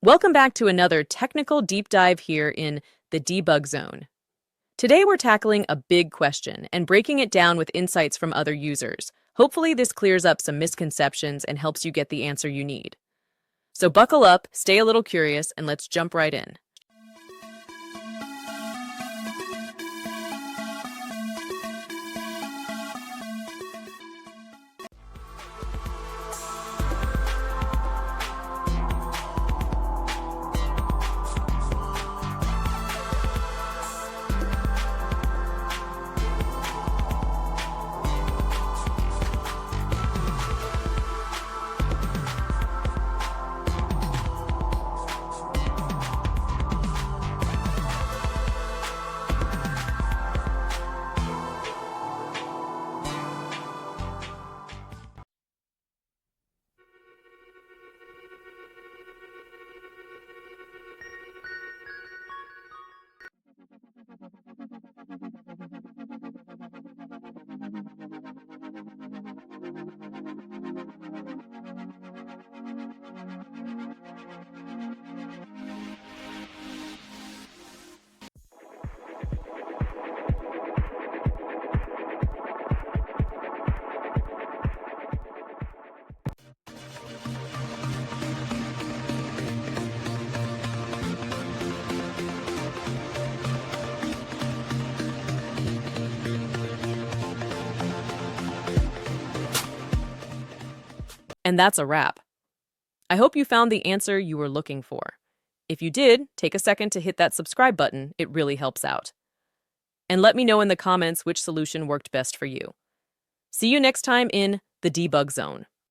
Welcome back to another technical deep dive here in the debug zone. Today we're tackling a big question and breaking it down with insights from other users. Hopefully this clears up some misconceptions and helps you get the answer you need. So buckle up, stay a little curious, and let's jump right in. And that's a wrap. I hope you found the answer you were looking for. If you did, take a second to hit that subscribe button. It really helps out. And let me know in the comments which solution worked best for you. See you next time in the debug zone.